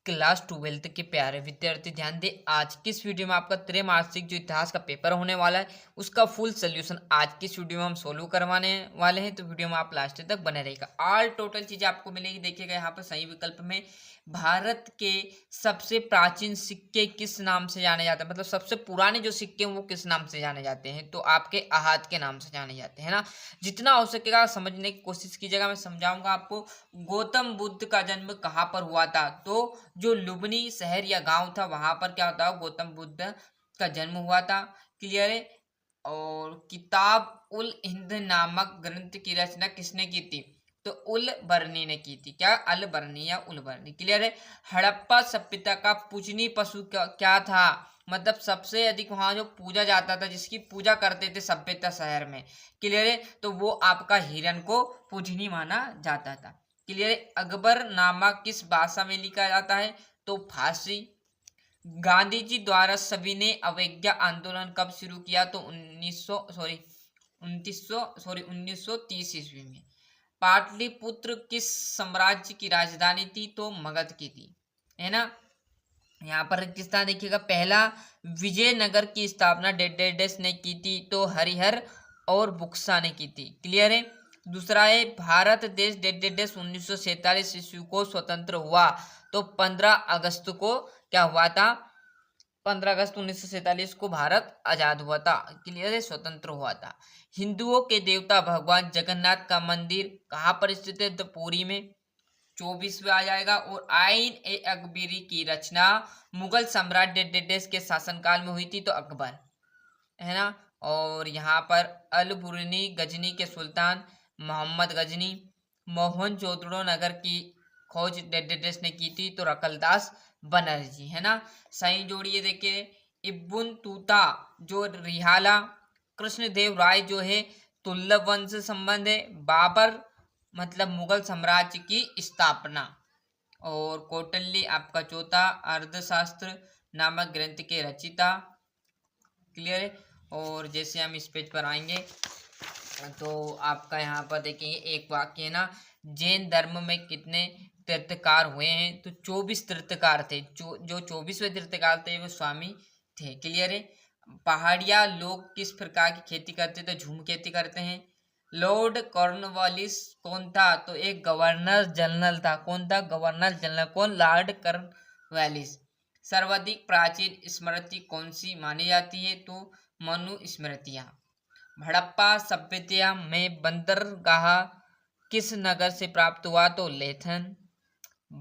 Class 12th के प्यारे विद्यार्थी ध्यान दें। आज की इस वीडियो में आपका त्रैमासिक जो इतिहास का पेपर होने वाला है उसका फुल सोल्यूशन आज की इस वीडियो में हम सोल्व करवाने वाले हैं, तो वीडियो में आप लास्ट तक बने रहेगा। ऑल टोटल चीजें आपको मिलेगी। देखिएगा यहाँ पर सही विकल्प में भारत के सबसे प्राचीन सिक्के किस नाम से जाने जाते हैं, मतलब सबसे पुराने जो सिक्के हैं वो किस नाम से जाने जाते हैं, तो आपके अहात के नाम से जाने जाते हैं ना। जितना हो सकेगा समझने की कोशिश कीजिएगा, मैं समझाऊंगा आपको। गौतम बुद्ध का जन्म कहाँ पर हुआ था, तो जो लुबनी शहर या गांव था वहां पर क्या होता है, गौतम बुद्ध का जन्म हुआ था। क्लियर है। और किताब उल हिंद नामक ग्रंथ की रचना किसने की थी, तो उल बरनी ने की थी। क्या अल बरनी या उल बरनी। क्लियर है। हड़प्पा सभ्यता का पूजनीय पशु क्या था, मतलब सबसे अधिक वहां जो पूजा जाता था, जिसकी पूजा करते थे सभ्यता शहर में। क्लियर है। तो वो आपका हिरण को पूजनीय माना जाता था। क्लियर है। अकबरनामा किस भाषा में लिखा जाता है, तो फारसी। गांधी जी द्वारा सविनय अवज्ञा आंदोलन कब शुरू किया, तो 1930 ईस्वी में। पाटलिपुत्र किस साम्राज्य की राजधानी थी, तो मगध की थी, है ना। यहाँ पर किस तरह देखिएगा, पहला विजयनगर की स्थापना डेडेडस ने की थी, तो हरिहर और बुक्सा ने की थी। क्लियर है। दूसरा है भारत देश डेडेडस 1947 ईस्वी को स्वतंत्र हुआ, तो 15 अगस्त को क्या हुआ था, 15 अगस्त 1947 को भारत आजाद हुआ था। क्लियर है, स्वतंत्र हुआ था। हिंदुओं के देवता भगवान जगन्नाथ का मंदिर कहाँ पर स्थित है, तो पुरी में। 24 में आ जाएगा। और आइन ए अकबरी की रचना मुगल सम्राट डेडेडेस के शासनकाल में हुई थी, तो अकबर, है ना। और यहाँ पर अलबुर्नी गजनी के सुल्तान मोहम्मद गजनी। मोहनजोदड़ो नगर की खोज डेडेडेस ने की थी, तो रकलदास बनर्जी, है ना। सही जोड़िए। देखिए इब्न तूता जो रिहाला, कृष्णदेव राय जो है तुल्लभ वंश से संबंध है। बाबर मतलब मुगल साम्राज्य की स्थापना। और कौटिल्य आपका चौथा अर्थशास्त्र नामक ग्रंथ के रचिता। क्लियर है। और जैसे हम इस पेज पर आएंगे तो आपका यहाँ पर देखेंगे एक वाक्य है ना, जैन धर्म में कितने तीर्थकार हुए हैं, तो 24 तीर्थकार थे। जो 24वें तीर्थकार थे वो स्वामी थे। क्लियर है। पहाड़िया लोग किस प्रकार की खेती करते, तो झूम खेती करते हैं। लॉर्ड कॉर्नवालिस कौन था, तो एक गवर्नर जनरल था। कौन था, गवर्नर जनरल। कौन, लॉर्ड कॉर्नवालिस। सर्वाधिक प्राचीन स्मृति कौन सी मानी जाती है, तो मनुस्मृतियां। हड़प्पा सभ्यता में बंदरगाह किस नगर से प्राप्त हुआ, तो लेथन।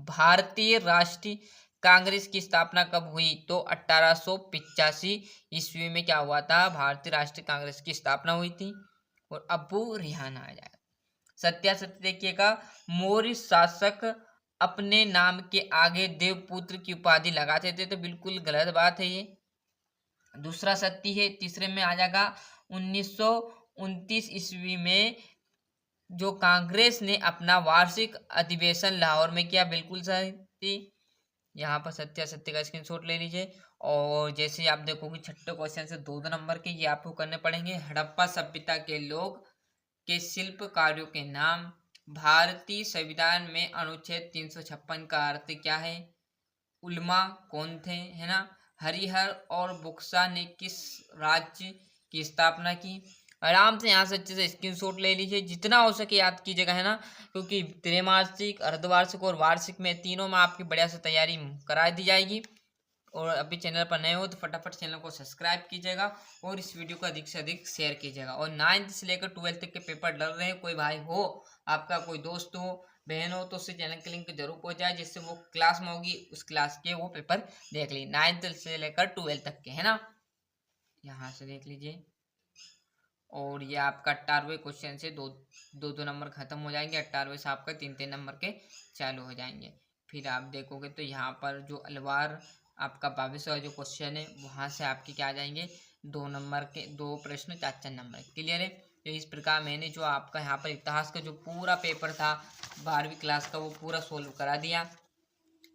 भारतीय राष्ट्रीय कांग्रेस की स्थापना कब हुई, तो 1885 ईस्वी में क्या हुआ था, भारतीय राष्ट्रीय कांग्रेस की स्थापना हुई थी। और अबू रिहाना आ जाएगा। सत्यासत्य देखिएगा, मौर्य शासक अपने नाम के आगे देवपुत्र की उपाधि लगाते थे, तो बिल्कुल गलत बात है ये। दूसरा सत्य है। तीसरे में आ जाएगा 1929 ईस्वी में जो कांग्रेस ने अपना वार्षिक अधिवेशन लाहौर में किया, बिल्कुल सही। यहाँ पर सत्य असत्य का स्क्रीनशॉट ले लीजिए। और जैसे आप देखोगे छठे क्वेश्चन से 2 नंबर के ये आपको करने पड़ेंगे। हड़प्पा सभ्यता के लोग के शिल्प कार्यों के नाम। भारतीय संविधान में अनुच्छेद 356 का अर्थ क्या है, उल्मा कौन थे, है ना। हरिहर और बुक्सा ने किस राज्य की स्थापना की। आराम से यहाँ से अच्छे से स्क्रीनशॉट ले लीजिए, जितना हो सके याद कीजिएगा, है ना, क्योंकि त्रैमासिक अर्धवार्षिक और वार्षिक में तीनों में आपकी बढ़िया से तैयारी करा दी जाएगी। और अभी चैनल पर नए हो तो फटाफट चैनल को सब्सक्राइब कीजिएगा और इस वीडियो को अधिक से अधिक शेयर कीजिएगा। और 9th से लेकर 12th तक के पेपर डल रहे हैं, कोई भाई हो, आपका कोई दोस्त हो, बहन हो, तो उससे चैनल के लिंक जरूर पहुंच जाए, जिससे वो क्लास में होगी उस क्लास के वो पेपर देख लीजिए। 9th से लेकर 12th तक के, है ना, यहाँ से देख लीजिए। और ये आपका 18वें क्वेश्चन से दो नंबर खत्म हो जाएंगे। 18वें से आपका 3 नंबर के चालू हो जाएंगे। फिर आप देखोगे तो यहाँ पर जो अलवार आपका 22वां जो क्वेश्चन है वहाँ से आपके क्या आ जाएंगे, 2 नंबर के 2 प्रश्न 4 नंबर। क्लियर है। तो इस प्रकार मैंने जो आपका यहाँ पर इतिहास का जो पूरा पेपर था 12वीं क्लास का वो पूरा सोल्व करा दिया।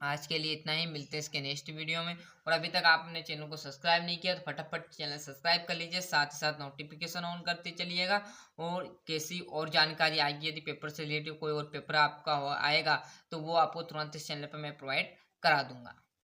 आज के लिए इतना ही, मिलते हैं इसके नेक्स्ट वीडियो में। और अभी तक आपने चैनल को सब्सक्राइब नहीं किया तो फटाफट चैनल सब्सक्राइब कर लीजिए, साथ ही साथ नोटिफिकेशन ऑन करते चलिएगा। और कैसी और जानकारी आएगी, यदि पेपर से रिलेटेड कोई और पेपर आपका आएगा तो वो आपको तुरंत इस चैनल पर मैं प्रोवाइड करा दूंगा।